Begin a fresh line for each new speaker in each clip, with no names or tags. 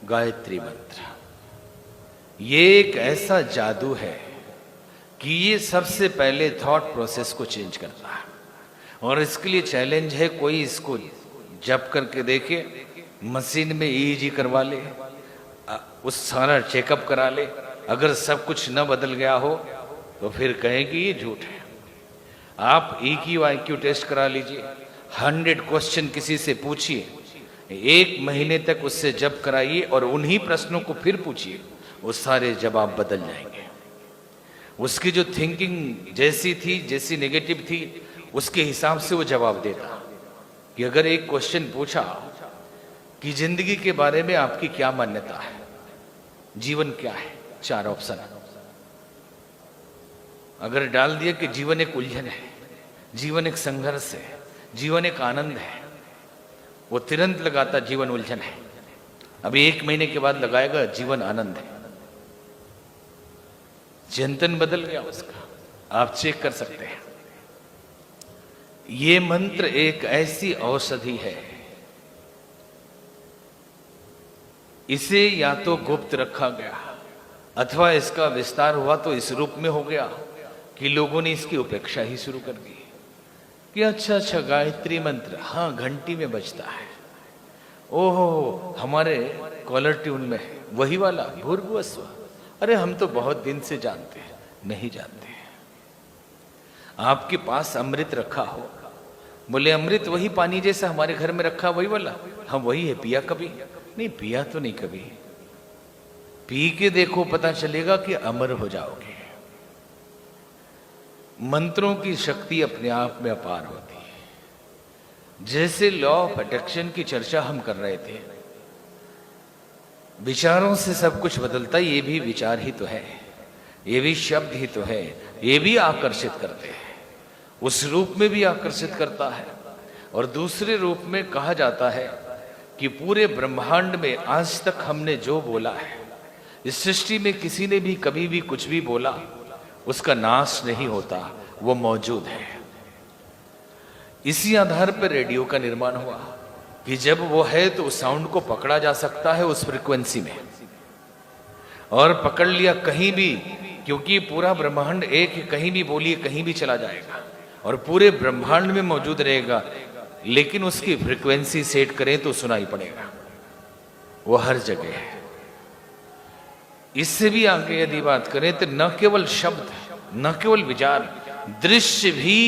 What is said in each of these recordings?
गायत्री मंत्र ये एक ऐसा जादू है कि ये सबसे पहले थॉट प्रोसेस को चेंज करता है। और इसके लिए चैलेंज है, कोई इसको जप करके देखे, मशीन में ईईजी करवा ले, उस सारा चेकअप करा ले, अगर सब कुछ न बदल गया हो तो फिर कहें कि ये झूठ है। आप EQ IQ टेस्ट करा लीजिए, 100 क्वेश्चन किसी से पूछिए, 1 महीने तक उससे जप कराइए और उन्हीं प्रश्नों को फिर पूछिए, वो सारे जवाब बदल जाएंगे। उसकी जो थिंकिंग जैसी थी, जैसी नेगेटिव थी, उसके हिसाब से वो जवाब देता। कि अगर एक क्वेश्चन पूछा कि जिंदगी के बारे में आपकी क्या मान्यता है, जीवन क्या है, 4 ऑप्शन अगर डाल दिया कि जीवन एक उलझन है, जीवन एक संघर्ष है, जीवन एक आनंद है, वो तुरंत लगाता जीवन उलझन है। अभी 1 महीने के बाद लगाएगा जीवन आनंद है। चिंतन बदल गया उसका, आप चेक कर सकते हैं। ये मंत्र एक ऐसी औषधि है, इसे या तो गुप्त रखा गया अथवा इसका विस्तार हुआ तो इस रूप में हो गया कि लोगों ने इसकी उपेक्षा ही शुरू कर दी कि अच्छा गायत्री मंत्र, हाँ घंटी में बजता है, ओहो हमारे कॉलर ट्यून में है, वही वाला भूर्भुवस्व। अरे हम तो बहुत दिन से जानते हैं, नहीं जानते हैं। आपके पास अमृत रखा हो, बोले अमृत वही पानी जैसा हमारे घर में रखा वही वाला, हाँ वही है, पिया कभी? नहीं पिया तो नहीं कभी। पी के देखो, पता चलेगा कि अमर हो जाओगे। मंत्रों की शक्ति अपने आप में अपार होती है। जैसे लॉ ऑफ अट्रैक्शन की चर्चा हम कर रहे थे, विचारों से सब कुछ बदलता, ये भी विचार ही तो है, ये भी शब्द ही तो है, ये भी आकर्षित करते हैं, उस रूप में भी आकर्षित करता है। और दूसरे रूप में कहा जाता है कि पूरे ब्रह्मांड में आज तक हमने जो बोला है, इस सृष्टि में किसी ने भी कभी भी कुछ भी बोला, उसका नाश नहीं होता, वो मौजूद है। इसी आधार पर रेडियो का निर्माण हुआ कि जब वो है तो उस साउंड को पकड़ा जा सकता है उस फ्रीक्वेंसी में, और पकड़ लिया कहीं भी, क्योंकि पूरा ब्रह्मांड एक है, कहीं भी बोलिए कहीं भी चला जाएगा और पूरे ब्रह्मांड में मौजूद रहेगा। लेकिन उसकी फ्रीक्वेंसी सेट करें तो सुनाई पड़ेगा, वो हर जगह है। इससे भी आगे यदि बात करें तो न केवल शब्द, न केवल विचार, दृश्य भी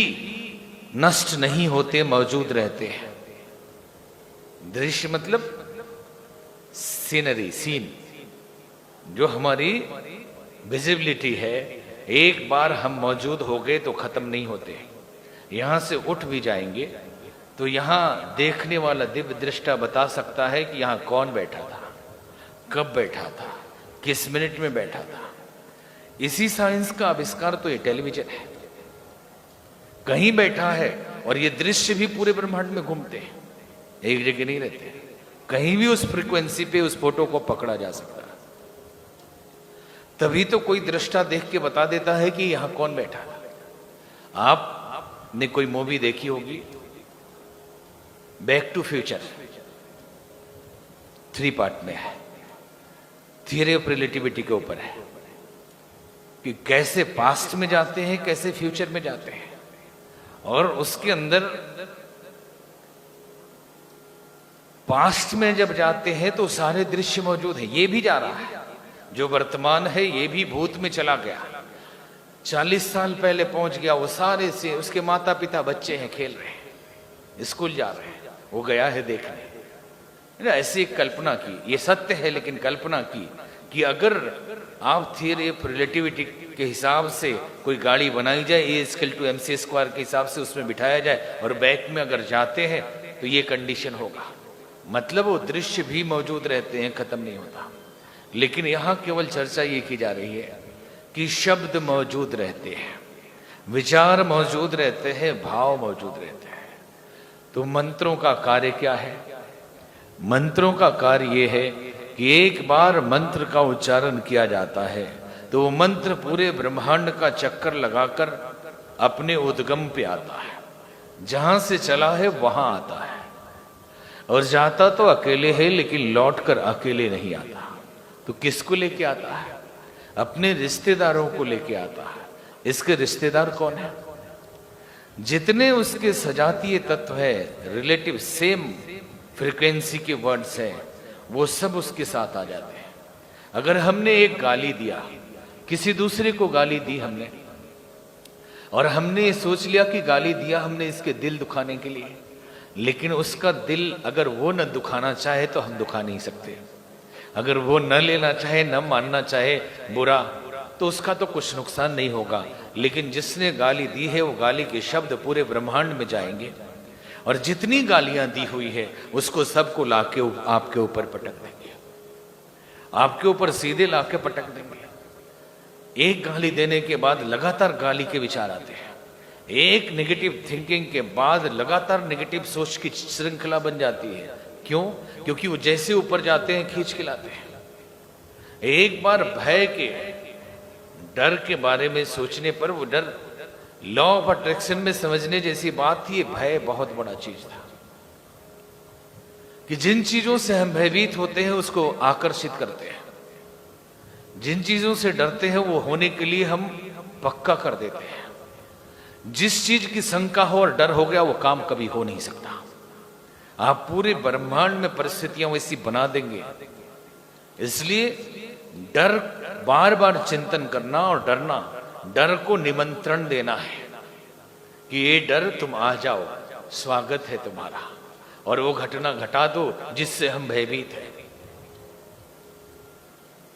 नष्ट नहीं होते, मौजूद रहते हैं। दृश्य मतलब सीनरी, सीन, जो हमारी विजिबिलिटी है, एक बार हम मौजूद हो गए तो खत्म नहीं होते। यहां से उठ भी जाएंगे तो यहां देखने वाला दिव्य दृष्टा बता सकता है कि यहां कौन बैठा था, कब बैठा था, किस मिनट में बैठा था। इसी साइंस का आविष्कार तो ये टेलीविजन है। कहीं बैठा है और ये दृश्य भी पूरे ब्रह्मांड में घूमते हैं, एक जगह नहीं रहते, कहीं भी उस फ्रीक्वेंसी पे उस फोटो को पकड़ा जा सकता है। तभी तो कोई दृष्टा देख के बता देता है कि यहां कौन बैठा था। आपने कोई मूवी देखी होगी, बैक टू फ्यूचर, 3 पार्ट में है, थियरी ऑफ रिलेटिविटी के ऊपर है कि कैसे पास्ट में जाते हैं, कैसे फ्यूचर में जाते हैं। और उसके अंदर पास्ट में जब जाते हैं तो सारे दृश्य मौजूद है, ये भी जा रहा है, जो वर्तमान है ये भी भूत में चला गया, 40 साल पहले पहुंच गया, वो सारे से उसके माता पिता बच्चे हैं, खेल रहे हैं, स्कूल जा रहे हैं, वो गया है देखने। ऐसी एक कल्पना की, ये सत्य है लेकिन कल्पना की कि अगर आप थियरी ऑफ रिलेटिविटी के हिसाब से कोई गाड़ी बनाई जाए, E=mc² के हिसाब से उसमें बिठाया जाए और बैक में अगर जाते हैं तो ये कंडीशन होगा। मतलब वो दृश्य भी मौजूद रहते हैं, खत्म नहीं होता। लेकिन यहां केवल चर्चा ये की जा रही है कि शब्द मौजूद रहते हैं, विचार मौजूद रहते हैं, भाव मौजूद रहते हैं। तो मंत्रों का कार्य क्या है? मंत्रों का कार्य यह है कि एक बार मंत्र का उच्चारण किया जाता है तो वो मंत्र पूरे ब्रह्मांड का चक्कर लगाकर अपने उद्गम पे आता है, जहां से चला है वहां आता है। और जाता तो अकेले है, लेकिन लौट कर अकेले नहीं आता। तो किसको लेके आता है? अपने रिश्तेदारों को लेके आता है। इसके रिश्तेदार कौन है? जितने उसके सजातीय तत्व है, रिलेटिव सेम फ्रीक्वेंसी के वर्ड्स हैं, वो सब उसके साथ आ जाते हैं। अगर हमने एक गाली दिया, किसी दूसरे को गाली दी हमने, और हमने ये सोच लिया कि गाली दिया हमने इसके दिल दुखाने के लिए, लेकिन उसका दिल अगर वो न दुखाना चाहे तो हम दुखा नहीं सकते। अगर वो न लेना चाहे, न मानना चाहे बुरा, तो उसका तो कुछ नुकसान नहीं होगा। लेकिन जिसने गाली दी है, वो गाली के शब्द पूरे ब्रह्मांड में जाएंगे, और जितनी गालियां दी हुई है उसको सबको लाके आपके ऊपर पटक देंगे, आपके ऊपर सीधे लाके पटक देंगे। एक गाली देने के बाद लगातार गाली के विचार आते हैं। एक नेगेटिव थिंकिंग के बाद लगातार नेगेटिव सोच की श्रृंखला बन जाती है। क्यों? क्योंकि वो जैसे ऊपर जाते हैं खींच के लाते हैं। एक बार भय के, डर के बारे में सोचने पर, वो डर लॉ ऑफ अट्रैक्शन में समझने जैसी बात थी। ये भय बहुत बड़ा चीज था कि जिन चीजों से हम भयभीत होते हैं उसको आकर्षित करते हैं, जिन चीजों से डरते हैं वो होने के लिए हम पक्का कर देते हैं। जिस चीज की शंका हो और डर हो गया, वो काम कभी हो नहीं सकता। आप पूरे ब्रह्मांड में परिस्थितियां वैसी बना देंगे। इसलिए डर बार बार चिंतन करना और डरना, डर को निमंत्रण देना है कि ये डर तुम आ जाओ, स्वागत है तुम्हारा, और वो घटना घटा दो जिससे हम भयभीत हैं।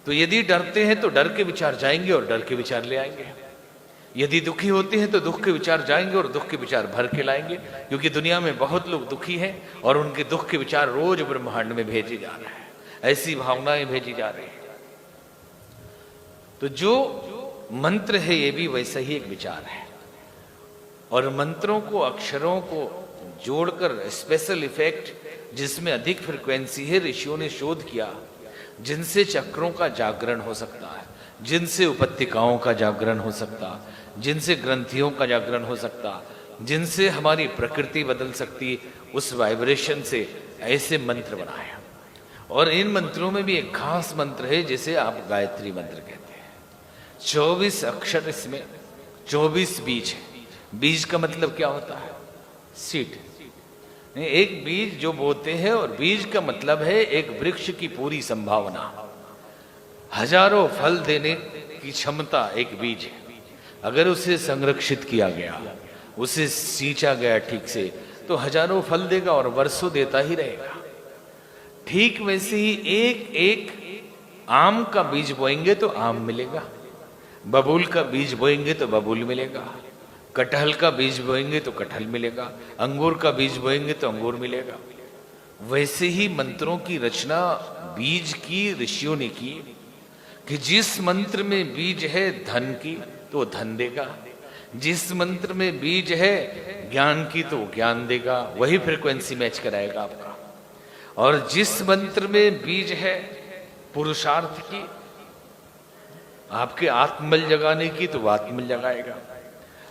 तो यदि डरते हैं तो डर के विचार जाएंगे और डर के विचार ले आएंगे। यदि दुखी होते हैं तो दुख के विचार जाएंगे और दुख के विचार भर के लाएंगे। क्योंकि दुनिया में बहुत लोग दुखी हैं और उनके दुख के विचार रोज ब्रह्मांड में भेजे जा रहे हैं, ऐसी भावनाएं भेजी जा रही हैं। तो जो मंत्र है ये भी वैसा ही एक विचार है। और मंत्रों को, अक्षरों को जोड़कर स्पेशल इफेक्ट जिसमें अधिक फ्रिक्वेंसी है, ऋषियों ने शोध किया, जिनसे चक्रों का जागरण हो सकता है, जिनसे उपत्यकाओं का जागरण हो सकता, जिनसे ग्रंथियों का जागरण हो सकता, जिनसे हमारी प्रकृति बदल सकती, उस वाइब्रेशन से ऐसे मंत्र बनाए। और इन मंत्रों में भी एक खास मंत्र है जिसे आप गायत्री मंत्र कहते हैं। 24 अक्षर, इसमें 24 बीज है। बीज का मतलब क्या होता है? सीड। एक बीज जो बोते हैं, और बीज का मतलब है एक वृक्ष की पूरी संभावना, हजारों फल देने की क्षमता एक बीज है। अगर उसे संरक्षित किया गया, उसे सींचा गया ठीक से, तो हजारों फल देगा और वर्षों देता ही रहेगा। ठीक वैसे ही एक एक आम का बीज बोएंगे तो आम मिलेगा, बबूल का बीज बोएंगे तो बबूल मिलेगा, कटहल का बीज बोएंगे तो कटहल मिलेगा, अंगूर का बीज बोएंगे तो अंगूर मिलेगा। वैसे ही मंत्रों की रचना बीज की ऋषियों ने की कि जिस मंत्र में बीज है धन की तो धन देगा, जिस मंत्र में बीज है ज्ञान की तो ज्ञान देगा, वही फ्रीक्वेंसी मैच कराएगा आपका। और जिस मंत्र में बीज है पुरुषार्थ की, आपके आत्मबल जगाने की, तो आत्मबल जगाएगा।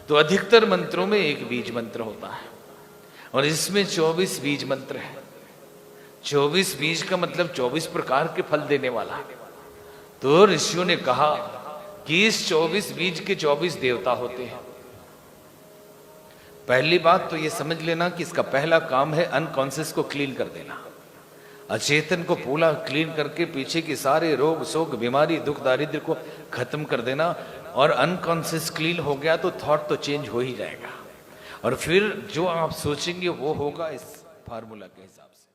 तो अधिकतर मंत्रों में एक बीज मंत्र होता है और इसमें 24 बीज मंत्र है। 24 बीज का मतलब 24 प्रकार के फल देने वाला। तो ऋषियों ने कहा कि इस 24 बीज के 24 देवता होते हैं। पहली बात तो ये समझ लेना कि इसका पहला काम है अनकॉन्शियस को क्लीन कर देना, अचेतन को पूरा क्लीन करके पीछे की सारे रोग शोक बीमारी दुख दारिद्र्य को खत्म कर देना। और अनकॉन्शियस क्लीन हो गया तो थॉट तो चेंज हो ही जाएगा, और फिर जो आप सोचेंगे वो होगा इस फार्मूला के हिसाब से।